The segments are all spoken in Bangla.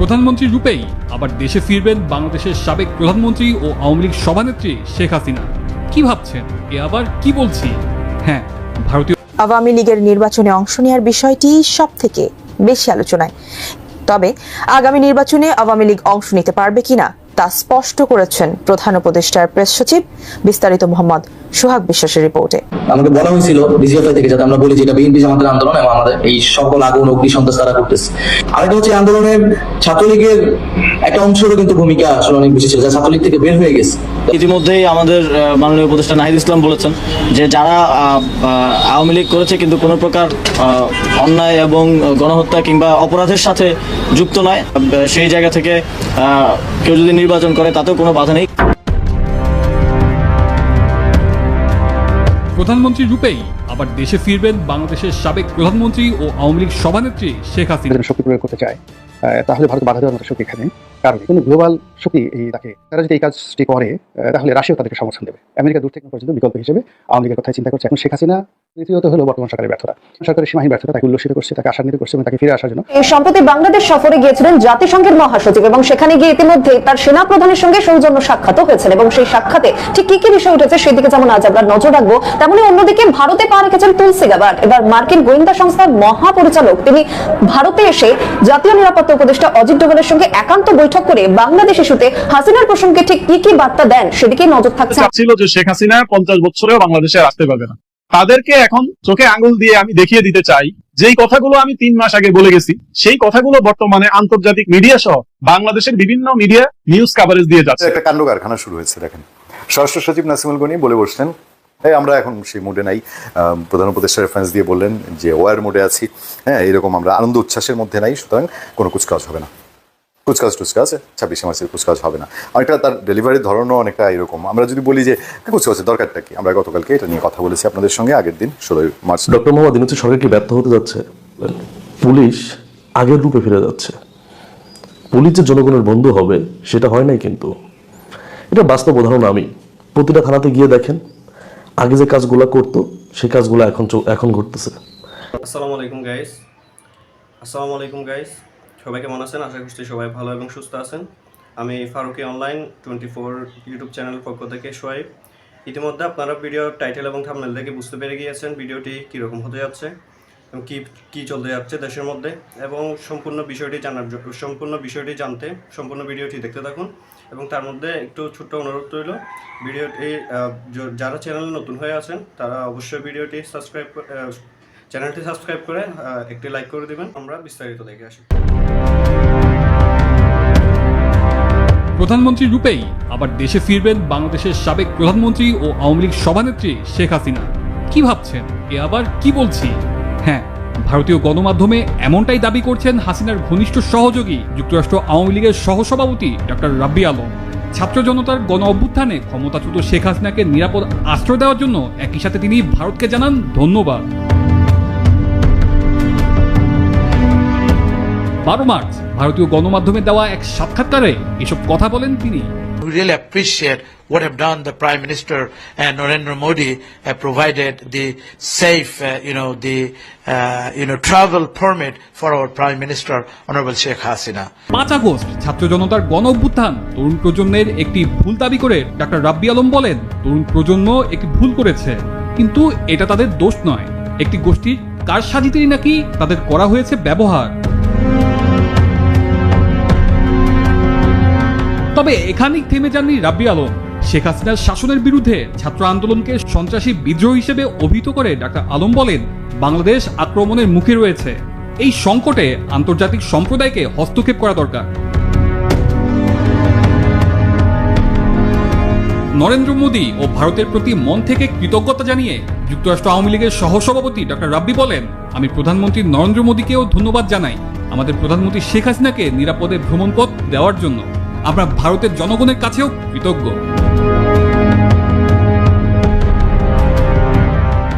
প্রধানমন্ত্রী রূপেই আবার দেশে ফিরবেন বাংলাদেশের সাবেক প্রধানমন্ত্রী ও আওয়ামী লীগ সভানেত্রী শেখ হাসিনা। কি ভাবছেন? এ আবার কি বলছি? হ্যাঁ, ভারতীয় আওয়ামী লীগের নির্বাচনে অংশ নেওয়ার বিষয়টি সবথেকে বেশি আলোচনায়। তবে আগামী নির্বাচনে আওয়ামী লীগ অংশ নিতে পারবে কিনা তা স্পষ্ট করেছেন প্রধান উপদেষ্টার প্রেস সচিব। বিস্তারিত মোহাম্মদ সোহাগ বিশ্বাসের রিপোর্টে। আমাকে বলা হয়েছিল ডিজিএফআই থেকে যাতে আমরা বলি যে এটা বিএনপি জামাতের আন্দোলন এবং আমাদের এই সকল আগুন অগ্নি সন্ত্রাস তারা করতেছে। আরেকটা হচ্ছে আন্দোলনের ছাত্রলীগের একটা অংশেরও কিন্তু ভূমিকা আসলে অনেক বেশি ছিল, যা ছাত্রলীগ থেকে বের হয়ে গেছে। ইতিমধ্যেই আমাদের মাননীয় উপদেষ্টা নাহিদ ইসলাম বলেছেন যে যারা আওয়ামী লীগ করেছে কিন্তু কোনো প্রকার অন্যায় এবং গণহত্যা কিংবা অপরাধের সাথে যুক্ত নয়, সেই জায়গা থেকে কেউ যদি নির্বাচন করে তাতেও কোনো বাধা নেই। প্রধানমন্ত্রী রূপেই আবার দেশে ফিরবেন বাংলাদেশের সাবেক প্রধানমন্ত্রী ও আওয়ামী লীগ সভানেত্রী শেখ হাসিনা। শক্তি প্রয়োগ করতে চায় তাহলে ভারত বাধা দেওয়ার মতো শক্তি এখানে কারণ কোনো গ্লোবাল শক্তি তারা যদি এই কাজটি করে তাহলে রাশিয়াও তাদেরকে সমর্থন দেবে। আমেরিকা দূর থেকে পর্যন্ত বিকল্প হিসেবে আওয়ামী লীগের কথাই চিন্তা করছে। এখন শেখ হাসিনা তৃতীয়ত হলো বর্তমান সরকারের ব্যর্থতা, সরকারের সীমাহীন ব্যর্থতা তাকে উল্লসিত করছে, তাকে আশান্বিত করছে এবং তাকে ফিরে আসার জন্য। এই সম্প্রতি বাংলাদেশ সফরে গিয়েছিলেন জাতিসংঘের মহাসচিব এবং সেখানে গিয়ে ইতিমধ্যে তার সেনা প্রধানের সঙ্গে সৌজন্য সাক্ষাৎও হয়েছেন এবং সেই সাক্ষাতে ঠিক কি কি বিষয় উঠেছে সেদিকে যেমন আজ আমরা নজর রাখবো, তেমনি অন্যদিকে ভারতে পা রেখেছেন তুলসী গাবার্ড। এবার মার্কিন গোয়েন্দা সংস্থার মহাপরিচালক তিনি ভারতে এসে জাতীয় নিরাপত্তা উপদেষ্টা অজিত ডোভালের সঙ্গে একান্ত বৈঠক করে বাংলাদেশ ইস্যুতে হাসিনার প্রসঙ্গে ঠিক কি কি বার্তা দেন সেদিকে নজর থাকছে। ছিল যে শেখ হাসিনা 50 বছরেও বাংলাদেশে আসতে পারবে না, তাদেরকে এখন চোখে আঙুল দিয়ে আমি দেখিয়ে দিতে চাই যেই কথাগুলো আমি 3 মাস আগে বলে গেছি সেই কথাগুলো বর্তমানে আন্তর্জাতিক মিডিয়া সহ বাংলাদেশের বিভিন্ন মিডিয়া নিউজ কাভারেজ দিয়ে যাচ্ছে। একটা কাণ্ড কারখানা শুরু হয়েছে। দেখেন, স্বরাষ্ট্র সচিব নাসিমুল গনি বলে বসলেন আমরা এখন সেই মুডে নাই, প্রধান উপদেষ্টার রেফারেন্স দিয়ে বললেন যে ওয়ার মুডে আছি, হ্যাঁ এরকম আমরা আনন্দ উচ্ছ্বাসের মধ্যে নাই, সুতরাং কোনো কুচকাজ হবে না, কুচকাজ টুচকাজ 26 মার্চের কুচকাজ হবে না। অনেকটা তার ডেলিভারির ধরনও অনেকটা এরকম। আমরা যদি বলি যে কুচকাজের দরকারটা কি, আমরা গতকালকে এটা নিয়ে কথা বলেছি আপনাদের সঙ্গে, আগের দিন 16 মার্চ। ডক্টর মোহাম্মদ ইউনূস সরকার কি ব্যর্থ হতে যাচ্ছে? পুলিশ আগের রূপে ফিরে যাচ্ছে। পুলিশ যে জনগণের বন্ধু হবে সেটা হয় নাই, কিন্তু এটা বাস্তব উদাহরণ। আমি প্রতিটা থানাতে গিয়ে দেখেন আগে যে কাজগুলো করতো সেই কাজগুলো এখন ঘটতেছে। আসসালামু আলাইকুম গাইস, সবাই কেমন আছেন? আশা করছি সবাই ভালো এবং সুস্থ আছেন। আমি ফারুকি অনলাইন 24 ইউটিউব চ্যানেলের পক্ষ থেকে সোহাইব। ইতিমধ্যে আপনারা ভিডিও টাইটেল এবং থাম্বনেল দেখে বুঝতে পেরে গিয়েছেন ভিডিওটি কীরকম হতে যাচ্ছে এবং কী চলতে যাচ্ছে দেশের মধ্যে, এবং সম্পূর্ণ বিষয়টি জানতে সম্পূর্ণ ভিডিওটি দেখতে থাকুন। এবং তার মধ্যে একটু ছোট্ট অনুরোধ রইল, ভিডিওটি যারা চ্যানেলে নতুন হয়ে আছেন তারা অবশ্যই চ্যানেলটি সাবস্ক্রাইব করে একটি লাইক করে দিবেন। আমরা বিস্তারিত দেখে আসি। প্রধানমন্ত্রী রূপেই আবার দেশে ফিরবেন বাংলাদেশের সাবেক প্রধানমন্ত্রী ও আওয়ামী লীগ সভানেত্রী শেখ হাসিনা। কি ভাবছেন? এ আবার কি বলছি? হ্যাঁ, ভারতীয় গণমাধ্যমে এমনটাই দাবি করছেন হাসিনার ঘনিষ্ঠ সহযোগী যুক্তরাষ্ট্র আওয়ামী লীগের সহসভাপতি ডক্টর রাব্বি আলম। ছাত্র জনতার গণ অভ্যুত্থানে ক্ষমতাচ্যুত শেখ হাসিনাকে নিরাপদ আশ্রয় দেওয়ার জন্য একই সাথে তিনি ভারতকে জানান ধন্যবাদ। 12 মার্চ ভারতীয় গণমাধ্যমে দেওয়া এক সাক্ষাৎকারে এসব কথা বলেন তিনি। We really appreciate what have done the Prime Minister and Narendra Modi have provided the safe, travel permit for our Prime Minister, Honorable Sheikh Hasina. 5 August ছাত্র জনতার গণ অভ্যুত্থান তরুণ প্রজন্মের একটি ভুল দাবি করে ডক্টর রাব্বি আলম বলেন, তরুণ প্রজন্ম একটি ভুল করেছে, কিন্তু এটা তাদের দোষ নয়। একটি গোষ্ঠীর কারসাজিতেই নাকি তাদের করা হয়েছে ব্যবহার। তবে এখানেই থেমে যাননি রাব্বি আলম। শেখ হাসিনার শাসনের বিরুদ্ধে ছাত্র আন্দোলনকে সন্ত্রাসী বিদ্রোহ হিসেবে অভিহিত করে ডাক্তার আলম বলেন, বাংলাদেশ আক্রমণের মুখে রয়েছে। এই সংকটে আন্তর্জাতিক সম্প্রদায়কে হস্তক্ষেপ করা দরকার। নরেন্দ্র মোদী ও ভারতের প্রতি মন থেকে কৃতজ্ঞতা জানিয়ে যুক্তরাষ্ট্র আওয়ামী লীগের সহসভাপতি ডক্টর রাব্বি বলেন, আমি প্রধানমন্ত্রী নরেন্দ্র মোদীকেও ধন্যবাদ জানাই আমাদের প্রধানমন্ত্রী শেখ হাসিনাকে নিরাপদে ভ্রমণপথ দেওয়ার জন্য। আমরা ভারতের জনগণের কাছেও কৃতজ্ঞ।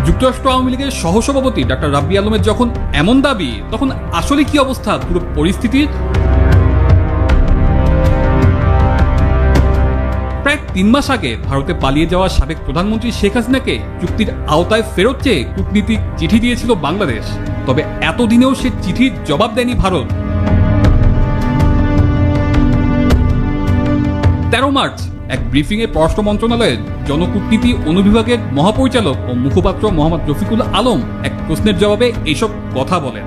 যুক্তরাষ্ট্র আওয়ামী লীগের সহসভাপতি ডক্টর রাব্বি আলমের যখন এমন দাবি, তখন আসলে কি অবস্থা পুরো পরিস্থিতির? প্রায় 3 মাস আগে ভারতে পালিয়ে যাওয়া সাবেক প্রধানমন্ত্রী শেখ হাসিনাকে চুক্তির আওতায় ফেরত চেয়ে কূটনীতিক চিঠি দিয়েছিল বাংলাদেশ। তবে এতদিনেও সে চিঠির জবাব দেয়নি ভারত। 13 মার্চ এক ব্রিফিংয়ে পররাষ্ট্র মন্ত্রণালয়ের জনকূটনীতি অনুবিভাগের মহাপরিচালক ও মুখপাত্র মোহাম্মদ রফিকুল আলম এক প্রশ্নের জবাবে এইসব কথা বলেন।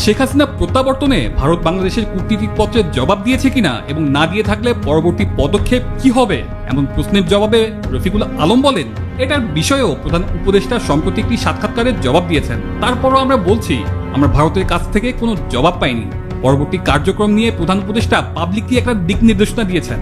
শেখ হাসিনা প্রত্যাবর্তনে ভারত বাংলাদেশের কূটনীতিক পত্রের জবাব দিয়েছে কিনা এবং না দিয়ে থাকলে পরবর্তী পদক্ষেপ কি হবে এমন প্রশ্নের জবাবে রফিকুল আলম বলেন, এটার বিষয়েও প্রধান উপদেষ্টা সম্প্রতি একটি সাক্ষাৎকারের জবাব দিয়েছেন। তারপরও আমরা বলছি, আমরা ভারতের কাছ থেকে কোনো জবাব পাইনি। পরবর্তী কার্যক্রম নিয়ে প্রধান উপদেষ্টা পাবলিকলি একটা দিক নির্দেশনা দিয়েছেন।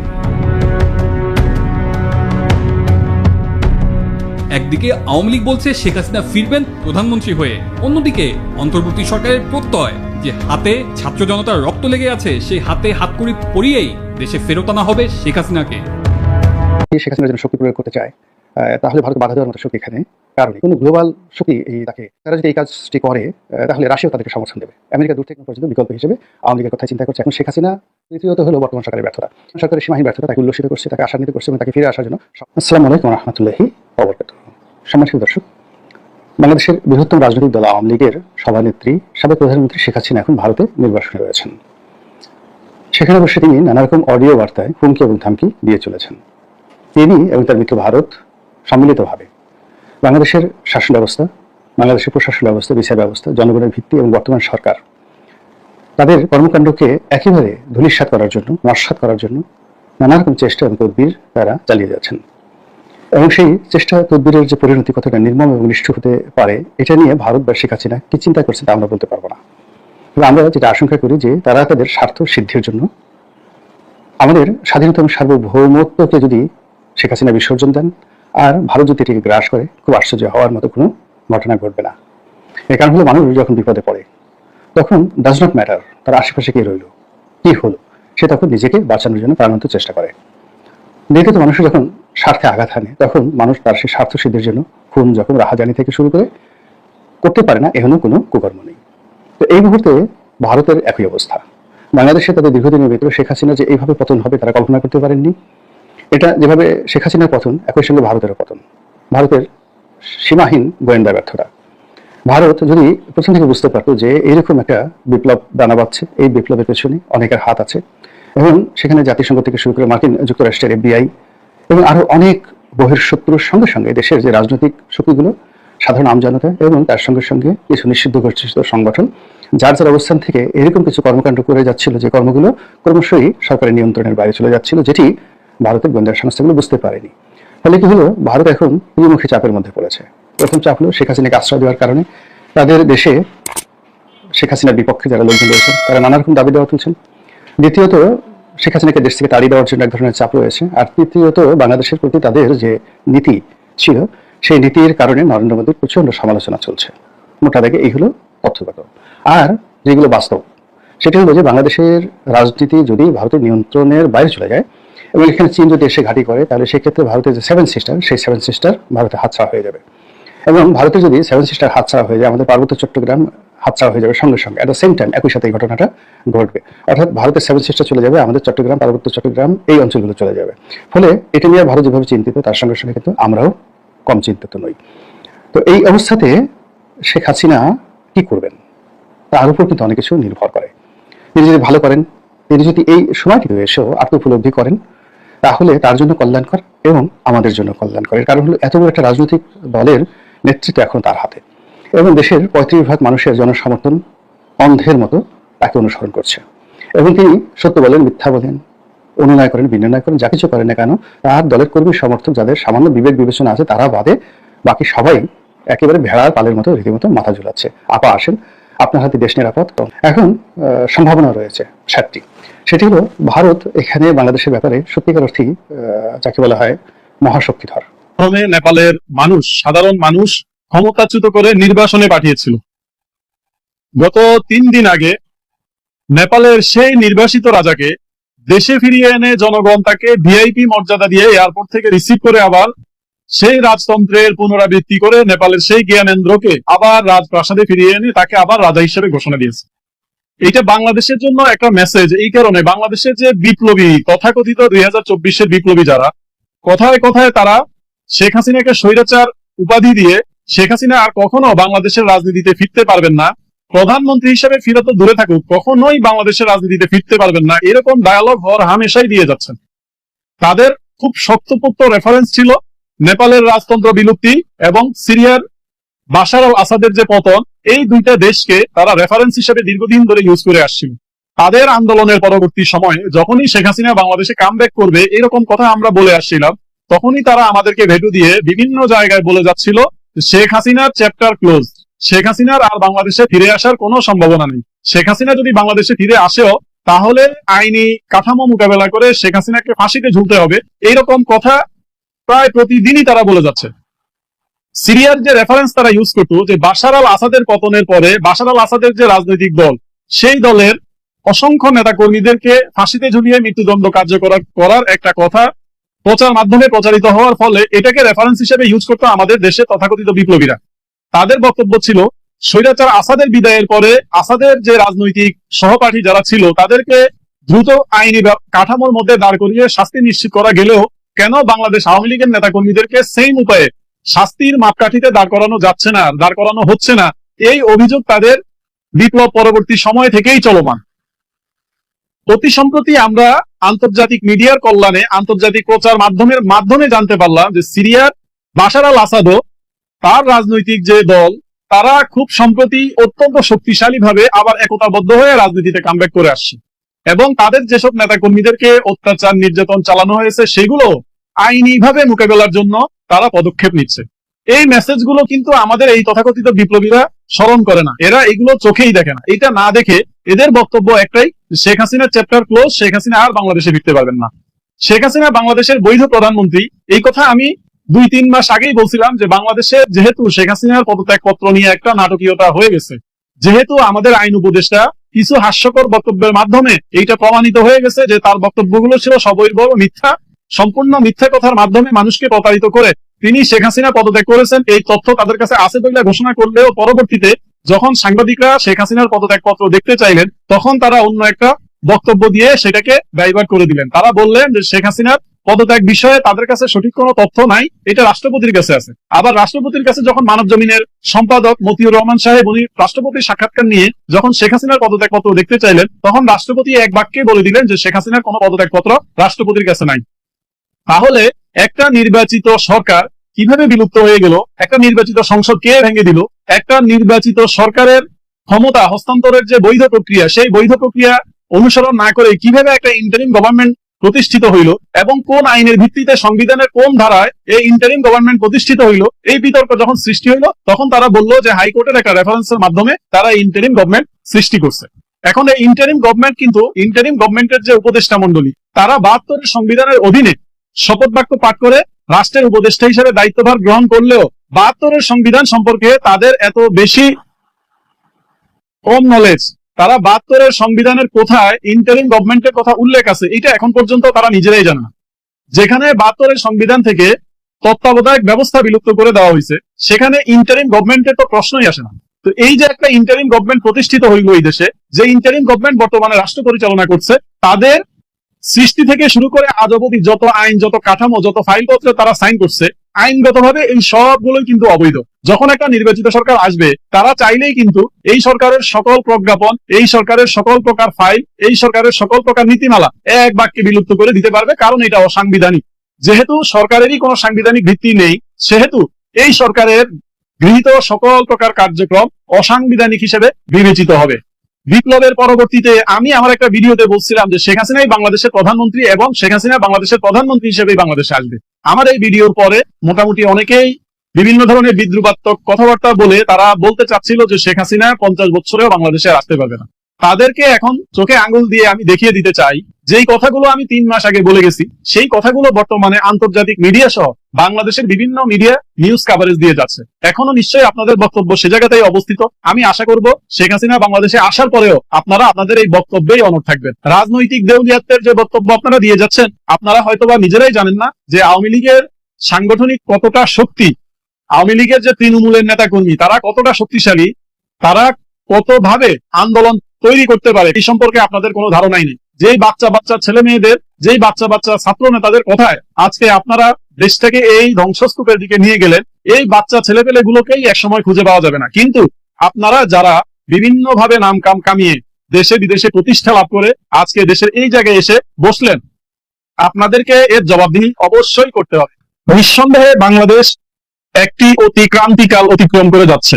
একদিকে আওয়ামী লীগ বলছে শেখ হাসিনা ফিরবেন প্রধানমন্ত্রী হয়ে, অন্যদিকে অন্তর্বর্তী সরকারের প্রত্যয় যে হাতে ছাত্র জনতার রক্ত লেগে আছে সেই হাতে হাতকড়ি পরিয়েই দেশে ফেরত আনা হবে শেখ হাসিনাকে। শেখ হাসিনা যেন শক্তি প্রয়োগ করতে চায়, তাহলে ভারত বাধা দেওয়ার মতো শক্তি এখানে কারণ কোনো গ্লোবাল শক্তি তারা যদি এই কাজটি করে তাহলে রাশিয়াও তাদেরকে সমর্থন দেবে। আমেরিকা দূর থেকে পর্যন্ত বিকল্প হিসেবে আওয়ামী লীগের কথা চিন্তা করছে। এখন শেখ হাসিনা তৃতীয়ত হলো বর্তমান সরকারের ব্যর্থতা, সরকারের সীমাহীন ব্যর্থতা তাকে উল্লসিত করছে, তাকে আশান্বিত করছে এবং তাকে ফিরে আসার জন্য। আসসালামু আলাইকুম ওয়া রাহমাতুল্লাহি ওয়া বারাকাতুহু। সম্মানিত দর্শক, বাংলাদেশের বৃহত্তম রাজনৈতিক দল আওয়ামী লীগের সভানেত্রী সাবেক প্রধানমন্ত্রী শেখ হাসিনা এখন ভারতে নির্বাসনে রয়েছেন। সেখানে বসে তিনি নানা রকম অডিও বার্তায় হুমকি এবং ধামকি দিয়ে চলেছেন। তিনি এবং তার মিত্র ভারত সম্মিলিতভাবে বাংলাদেশের শাসন ব্যবস্থা, বাংলাদেশের প্রশাসন ব্যবস্থা, বিচার ব্যবস্থা, জনগণের ভিত্তি এবং বর্তমান সরকার তাদের কর্মকাণ্ডকে একেবারে ধূলিসাৎ করার জন্য, নস্যাৎ করার জন্য নানা রকম চেষ্টা এবং তদবির তারা চালিয়ে যাচ্ছেন। এবং সেই চেষ্টা তদবিরের যে পরিণতি কতটা নির্মম এবং নিষ্ঠুর হতে পারে এটা নিয়ে ভারত বা শেখ হাসিনা কি চিন্তা করছে তা আমরা বলতে পারবো না। তবে আমরা যেটা আশঙ্কা করি যে তারা তাদের স্বার্থ সিদ্ধির জন্য আমাদের স্বাধীনতা এবং সার্বভৌমত্বকে যদি শেখ হাসিনা বিসর্জন দেন আর ভারত যদি এটিকে গ্রাস করে, খুব আশ্চর্য হওয়ার মতো কোনো ঘটনা ঘটবে না। এর কারণ হলো মানুষ যখন বিপদে পড়ে তখন ডাজ নট ম্যাটার তার আশেপাশে কে রইল, কি হলো, সে তখন নিজেকে বাঁচানোর জন্য প্রাণান্ত চেষ্টা করে। দ্বিতীয়ত মানুষের যখন স্বার্থে আঘাত হানে তখন মানুষ তার সেই স্বার্থ সিদ্ধির জন্য খুন, যখন রাহাজানি থেকে শুরু করে করতে পারে না, এখনো কোনো কুকর্ম নেই। তো এই মুহূর্তে ভারতের একই অবস্থা। বাংলাদেশে তাদের দীর্ঘদিনের ভিতরে শেখ হাসিনা যে এইভাবে পতন হবে তারা কল্পনা করতে পারেননি। এটা যেভাবে শেখ হাসিনার পতন, একই সঙ্গে ভারতেরও পতন, ভারতের সীমাহীন গোয়েন্দা ব্যর্থতা। ভারত যদি প্রথম থেকে বুঝতে পারতো যে এইরকম একটা বিপ্লব দানা বাঁধছে, এই বিপ্লবের পেছনে অনেকের হাত আছে এবং সেখানে জাতিসংঘ থেকে শুরু করে মার্কিন যুক্তরাষ্ট্রের FBI এবং আরো অনেক বহিঃশত্রুর সঙ্গে সঙ্গে দেশের যে রাজনৈতিক শক্তিগুলো, সাধারণ আমজনতা এবং তার সঙ্গে সঙ্গে কিছু নিষিদ্ধ ঘোষিত সংগঠন যার যার অবস্থান থেকে এরকম কিছু কর্মকাণ্ড করে যাচ্ছিল, যে কর্মগুলো ক্রমশই সরকারের নিয়ন্ত্রণের বাইরে চলে যাচ্ছিল, যেটি ভারতের গোয়েন্দা সংস্থাগুলো বুঝতে পারেনি। ফলে কি হলো, ভারত এখন ত্রিমুখী চাপের মধ্যে পড়েছে। প্রথম চাপ হলো শেখ হাসিনাকে আশ্রয় দেওয়ার কারণে তাদের দেশে শেখ হাসিনার বিপক্ষে যারা লোকজন রয়েছেন তারা নানা রকম দাবি দেওয়া তুলছেন। দ্বিতীয়ত শেখ হাসিনাকে দেশ থেকে তাড়িয়ে দেওয়ার জন্য এক ধরনের চাপ রয়েছে। আর তৃতীয়ত বাংলাদেশের প্রতি তাদের যে নীতি ছিল সেই নীতির কারণে নরেন্দ্র মোদীর প্রচন্ড সমালোচনা চলছে। মোটা দাগে এই হলো তথ্যগত। আর যেগুলো বাস্তব সেটা হলো যে বাংলাদেশের রাজনীতি যদি ভারতের নিয়ন্ত্রণের বাইরে চলে যায় এবং এখানে চীন যদি এসে ঘাঁটি করে তাহলে সেক্ষেত্রে ভারতের যে 7 সিস্টার সেই 7 সিস্টার ভারতে হাতছাড়া হয়ে যাবে। এবং ভারতের যদি 7 সিস্টার হাতছাড়া হয়ে যায়, আমাদের পার্বত্য চট্টগ্রাম হাতছাড়া হয়ে যাবে সঙ্গে সঙ্গে, অ্যাট দ্য সেম টাইম একই সাথে এই ঘটনাটা ঘটবে। অর্থাৎ ভারতের 7 সিস্টার চলে যাবে, আমাদের চট্টগ্রাম, পার্বত্য চট্টগ্রাম এই অঞ্চলগুলো চলে যাবে। ফলে এটা নিয়ে ভারত যেভাবে চিন্তিত তার সঙ্গে সঙ্গে কিন্তু আমরাও কম চিন্তিত নই। তো এই অবস্থাতে শেখ হাসিনা কি করবেন তার উপর কিন্তু অনেক কিছু নির্ভর করে। তিনি যদি ভালো করেন, তিনি যদি এই সময়টিতে এসেও আত্মোপলব্ধি করেন তাহলে তার জন্য কল্যাণকর এবং আমাদের জন্য কল্যাণকর। কারণ হলো এত বড় একটা রাজনৈতিক দলের নেতৃত্ব এখন তার হাতে এবং দেশের 35% মানুষের জনসমর্থন অন্ধের মতো তাকে অনুসরণ করছে। এবং তিনি সত্য বলেন, মিথ্যা বলেন, অনুনয় করেন, বিনয় করেন, যা কিছু করেন না কেন তার দলের কর্মী সমর্থক যাদের সামান্য বিবেক বিবেচনা আছে তারা বাদে বাকি সবাই একেবারে ভেড়ার পালের মতো রীতিমতো মাথা ঝুলাচ্ছে। আপা আসেন, আপনার হাতে দেশ নিরাপদ। এখন সম্ভাবনা রয়েছে 7টি। সেটি হলো ভারত এখানে বাংলাদেশের ব্যাপারে সত্যিকার অর্থেই যাকে বলা হয় মহাশক্তিধর। প্রথমে নেপালের মানুষ, সাধারণ মানুষ ক্ষমতাচ্যুত করে নির্বাসনে পাঠিয়েছিল। গত 3 দিন আগে নেপালের সেই নির্বাসিত রাজাকে দেশে ফিরিয়ে এনে জনগণ তাকে VIP মর্যাদা দিয়ে এয়ারপোর্ট থেকে রিসিভ করে আবার সেই রাজতন্ত্রের পুনরাবৃত্তি করে নেপালের সেই জ্ঞানেন্দ্রকে আবার রাজপ্রাসাদে ফিরিয়ে এনে তাকে আবার রাজা হিসেবে ঘোষণা দিয়েছে। এটা বাংলাদেশের জন্য একটা মেসেজ। এই কারণে বাংলাদেশের যে বিপ্লবী, তথাকথিত 2024-এর বিপ্লবী যারা কথায় কথায় তারা শেখ হাসিনাকে স্বৈরাচার উপাধি দিয়ে শেখ হাসিনা আর কখনো বাংলাদেশের রাজনীতিতে ফিরতে পারবেন না, প্রধানমন্ত্রী হিসেবে ফিরে তো দূরে থাকুক, কখনোই বাংলাদেশের রাজনীতিতে ফিরতে পারবেন না, এরকম ডায়ালগ হওয়ার হামেশাই দিয়ে যাচ্ছেন। তাদের খুব শক্তপোক্ত রেফারেন্স ছিল নেপালের রাজতন্ত্র বিলুপ্তি এবং সিরিয়ার বাশার আল আসাদের যে পতন, এই দুইটা দেশকে তারা রেফারেন্স হিসেবে দীর্ঘদিন ধরে ইউজ করে আসছিল। তাদের আন্দোলনের পরবর্তী সময়ে যখনই শেখ হাসিনা বাংলাদেশে কামব্যাক করবে এরকম কথা আমরা বলে আসছিলাম, তখনই তারা আমাদেরকে ভেটু দিয়ে বিভিন্ন জায়গায় বলে যাচ্ছিল শেখ হাসিনার চ্যাপ্টার ক্লোজ, শেখ হাসিনার আর বাংলাদেশে ফিরে আসার কোনো সম্ভাবনা নেই। শেখ হাসিনা যদি বাংলাদেশে ফিরে আসেও তাহলে আইনি কাঠামো মোকাবেলা করে শেখ হাসিনাকে ফাঁসিতে ঝুলতে হবে, এইরকম কথা প্রায় প্রতিদিনই তারা বলে যাচ্ছে। সিরিয়ার যে রেফারেন্স তারা ইউজ করতো, যে বাশার আল আসাদের পতনের পরে বাশার আল আসাদের যে রাজনৈতিক দল, সেই দলের অসংখ্য নেতা কর্মীদেরকে ফাঁসিতে ঝুলিয়ে মৃত্যুদণ্ড কার্যকর করার একটা কথা প্রচার মাধ্যমে প্রচারিত হওয়ার ফলে এটাকে রেফারেন্স হিসেবে ইউজ করতো আমাদের দেশে তথাকথিত বিপ্লবীরা। তাদের বক্তব্য ছিল স্বৈরাচার আসাদের বিদায়ের পরে আসাদের যে রাজনৈতিক সহপাঠী যারা ছিল তাদেরকে দ্রুত আইনি কাঠামোর মধ্যে দাঁড় করিয়ে শাস্তি নিশ্চিত করা গেলেও কেন বাংলাদেশ আওয়ামী লীগের নেতাকর্মীদেরকে সেম উপায়ে শাস্তির মাপকাঠিতে দাঁড় করানো যাচ্ছে না, দাঁড় করানো হচ্ছে না, এই অভিযোগ তাদের বিপ্লব পরবর্তী সময় থেকেই চলমান। অতি সম্প্রতি আমরা আন্তর্জাতিক মিডিয়ার কল্যাণে আন্তর্জাতিক প্রচার মাধ্যমে জানতে পারলাম যে সিরিয়ার বাশার আল আসাদও তার রাজনৈতিক যে দল তারা খুব সম্প্রতি অত্যন্ত শক্তিশালী ভাবে আবার একতাবদ্ধ হয়ে রাজনীতিতে কামব্যাক করে আসছে এবং তাদের যেসব নেতা কর্মীদেরকে অত্যাচার নির্যাতন চালানো হয়েছে সেগুলো আইনিভাবে মোকাবেলার জন্য তারা পদক্ষেপ নিচ্ছে। এই মেসেজগুলো কিন্তু আমাদের এই তথাকথিত বিপ্লবীরা স্মরণ করে না, এরা এগুলো চোখেই দেখে না। এটা না দেখে এদের বক্তব্য একটাই, শেখ হাসিনার চ্যাপ্টার ক্লোজ, শেখ হাসিনা আর বাংলাদেশে ফিরতে পারবেন না। শেখ হাসিনা বাংলাদেশের বৈধ প্রধানমন্ত্রী, এই কথা আমি 2-3 মাস আগেই বলছিলাম যে বাংলাদেশে যেহেতু শেখ হাসিনার পদত্যাগপত্র নিয়ে একটা নাটকীয়তা হয়ে গেছে, যেহেতু আমাদের আইন উপদেষ্টা কিছু হাস্যকর বক্তব্যের মাধ্যমে এইটা প্রমাণিত হয়ে গেছে যে তার বক্তব্যগুলো ছিল সবৈর্বর মিথ্যা, সম্পূর্ণ মিথ্যা কথার মাধ্যমে মানুষকে প্রতারিত করে তিনি শেখ হাসিনা পদত্যাগ করেছেন, এই তথ্য তাদের কাছে আছে বলে ঘোষণা করলেও পরবর্তীতে যখন সাংবাদিকরা শেখ হাসিনার পদত্যাগপত্র দেখতে চাইলেন তখন তারা অন্য একটা বক্তব্য দিয়ে সেটাকে ডাইভার্ট করে দিলেন। তারা বললেন যে শেখ হাসিনার পদত্যাগ বিষয়ে তাদের কাছে সঠিক কোনো তথ্য নাই, এটা রাষ্ট্রপতির কাছে আছে। আবার রাষ্ট্রপতির কাছে যখন মানব জমিনের সম্পাদক মতিউর রহমান সাহেব উনি রাষ্ট্রপতির সাক্ষাৎকার নিয়ে যখন শেখ হাসিনার পদত্যাগপত্র দেখতে চাইলেন তখন রাষ্ট্রপতি এক বাক্যে বলে দিলেন যে শেখ হাসিনার কোনো পদত্যাগপত্র রাষ্ট্রপতির কাছে নাই। তাহলে একটা নির্বাচিত সরকার কিভাবে বিলুপ্ত হয়ে গেল, একটা নির্বাচিত সংসদ কে ভেঙে দিল, একটা নির্বাচিত সরকারের ক্ষমতা হস্তান্তরের যে বৈধ প্রক্রিয়া সেই বৈধ প্রক্রিয়া অনুসরণ না করে কিভাবে একটা ইন্টারিম গভর্নমেন্ট প্রতিষ্ঠিত হইল এবং কোন আইনের ভিত্তিতে সংবিধানের কোন ধারায় এই ইন্টারিম গভর্নমেন্ট প্রতিষ্ঠিত হইল, এই বিতর্ক যখন সৃষ্টি হইল তখন তারা বলল যে হাইকোর্টের একটা রেফারেন্সের মাধ্যমে তারা ইন্টারিম গভর্নমেন্ট সৃষ্টি করছে। এখন এই ইন্টারিম গভর্নমেন্ট কিন্তু ইন্টারিম গভর্নমেন্টের যে উপদেষ্টা মন্ডলী তারা 72 সংবিধানের অধীনে শপথ বাক্য পাঠ করে রাষ্ট্রের উপদেষ্টা হিসেবে দায়িত্বভার গ্রহণ করলেও 72 সংবিধান সম্পর্কে তাদের এত বেশি কম নলেজ, তারা 72 সংবিধানের কোথায় ইন্টারিম গভর্নমেন্টের কথা উল্লেখ আছে এটা এখন পর্যন্ত তারা নিজেরাই জানে না। যেখানে 72 সংবিধান থেকে তত্ত্বাবধায়ক ব্যবস্থা বিলুপ্ত করে দেওয়া হয়েছে সেখানে ইন্টারিম গভর্নমেন্টের তো প্রশ্নই আসে না। তো এই যে একটা ইন্টারিম গভর্নমেন্ট প্রতিষ্ঠিত হইল এই দেশে, যে ইন্টারিম গভর্নমেন্ট বর্তমানে রাষ্ট্র পরিচালনা করছে, তাদের সৃষ্টি থেকে শুরু করে আজ অবধি যত আইন, যত কাঠামো, যত ফাইলপত্র তারা সাইন করছে আইনগতভাবে এই সবগুলোই কিন্তু অবৈধ। যখন একটা নির্বাচিত সরকার আসবে তারা চাইলেই কিন্তু এই সরকারের সকল প্রজ্ঞাপন, এই সরকারের সকল প্রকার ফাইল, এই সরকারের সকল প্রকার নীতিমালা এক বাক্যে বিলুপ্ত করে দিতে পারবে, কারণ এটা অসাংবিধানিক। যেহেতু সরকারেরই কোনো সাংবিধানিক ভিত্তি নেই সেহেতু এই সরকারের গৃহীত সকল প্রকার কার্যক্রম অসাংবিধানিক হিসেবে বিবেচিত হবে। বিপ্লবের পরবর্তীতে আমি আমার একটা ভিডিওতে বলছিলাম যে শেখ হাসিনাই বাংলাদেশের প্রধানমন্ত্রী এবং শেখ হাসিনা বাংলাদেশের প্রধানমন্ত্রী হিসেবেই বাংলাদেশে আসবে। আমার এই ভিডিওর পরে মোটামুটি অনেকেই বিভিন্ন ধরনের বিদ্রুপাত্মক কথাবার্তা বলে তারা বলতে চাচ্ছিল যে শেখ হাসিনা 50 বছরেও বাংলাদেশে আসতে পারবে না। তাদেরকে এখন চোখে আঙুল দিয়ে আমি দেখিয়ে দিতে চাই যেই কথাগুলো আমি 3 মাস আগে বলে গেছি সেই কথাগুলো বর্তমানে আন্তর্জাতিক মিডিয়া সহ বাংলাদেশের বিভিন্ন মিডিয়া নিউজ কভারেজ দিয়ে যাচ্ছে। এখনো নিশ্চয়ই আপনাদের বক্তব্য সে জায়গাতেই অবস্থিত। আমি আশা করব শেখ হাসিনা বাংলাদেশে আসার পরেও আপনারা আপনাদের এই বক্তব্যেই অনড় থাকবেন। রাজনৈতিক দেউলিয়াত্বের যে বক্তব্য আপনারা দিয়ে যাচ্ছেন, আপনারা হয়তোবা নিজেরাই জানেন না যে আওয়ামী লীগের সাংগঠনিক কতটা শক্তি, আওয়ামী লীগের যে তৃণমূলের নেতাকর্মী তারা কতটা শক্তিশালী, তারা কতভাবে আন্দোলন তৈরি করতে পারে এই সম্পর্কে আপনাদের কোনো ধারণাই নেই। যেই বাচ্চা ছেলে মেয়েদের, যেই বাচ্চা ছাত্র নেতাদের কথায় আজকে আপনারা দেশটাকে এই ধ্বংসস্তূপের দিকে নিয়ে গেলেন, এই বাচ্চা ছেলেপেলে গুলোকেই একসময় খুঁজে পাওয়া যাবে না। কিন্তু আপনারা যারা বিভিন্নভাবে নাম কামিয়ে দেশে বিদেশে প্রতিষ্ঠা লাভ করে আজকে দেশের এই জায়গায় এসে বসলেন। আপনাদেরকে এর জবাবদিহি অবশ্যই করতে হবে। নিঃসন্দেহে বাংলাদেশ একটি ক্রান্তিকাল অতিক্রম করে যাচ্ছে।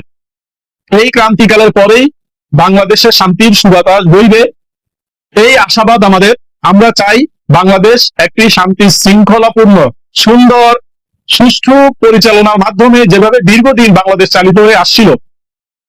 এই ক্রান্তিকালের পরেই বাংলাদেশের শান্তির সুবাতাস বইবে, এই আশাবাদ আমাদের। আমরা চাই বাংলাদেশ একটি শান্তি শৃঙ্খলাপূর্ণ সুন্দর সুষ্ঠু পরিচালনার মাধ্যমে যেভাবে দীর্ঘদিন বাংলাদেশ চালিত হয়ে আসছিল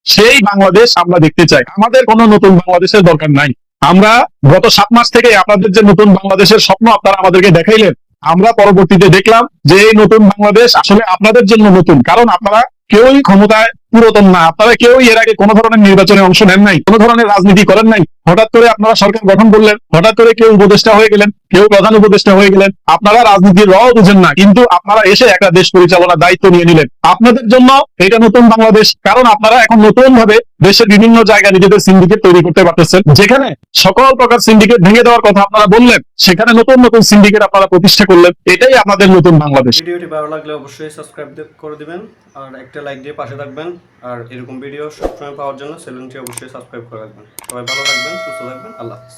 সেই বাংলাদেশ আমরা দেখতে চাই। আমাদের কোনো নতুন বাংলাদেশের দরকার নাই। আমরা গত 7 মাস থেকে আপনাদের যে নতুন বাংলাদেশের স্বপ্ন আপনারা আমাদেরকে দেখাইলেন, আমরা পরবর্তীতে দেখলাম যে এই নতুন বাংলাদেশ আসলে আপনাদের জন্য নতুন, কারণ আপনারা কেউই ক্ষমতায় পুরাতন না, আপনারা কেউই এর আগে কোনো ধরনের নির্বাচনে অংশ নেন নাই, কোনো ধরনের রাজনীতি করেন নাই। হঠাৎ করে আপনারা সরকার গঠন করলেন, হঠাৎ করে কেউ উপদেষ্টা হয়ে গেলেন, কেউ প্রধান উপদেষ্টা হয়ে গেলেন। আপনারা রাজনীতির রও বুঝেন না, কিন্তু আপনারা এসে একটা দেশ পরিচালনার দায়িত্ব নিয়ে নিলেন। আপনাদের জন্য এটা নতুন বাংলাদেশ, কারণ আপনারা এখন নতুন ভাবে দেশের বিভিন্ন জায়গায় নিজেদের সিন্ডিকেট তৈরি করতে পারতেছেন। যেখানে সকল প্রকার সিন্ডিকেট ভেঙে দেওয়ার কথা আপনারা বললেন, সেখানে নতুন নতুন সিন্ডিকেট আপনারা প্রতিষ্ঠা করলেন। এটাই আপনাদের নতুন বাংলাদেশ। ভিডিওটি ভালো লাগলে অবশ্যই সাবস্ক্রাইব করে দিবেন আর একটা লাইক দিয়ে পাশে থাকবেন। আর এরকম ভিডিও সবসময় পাওয়ার জন্য চ্যানেলটি অবশ্যই সাবস্ক্রাইব করে রাখবেন। সবাই ভালো থাকবেন, সুস্থ থাকবেন। আল্লাহ হাফেজ।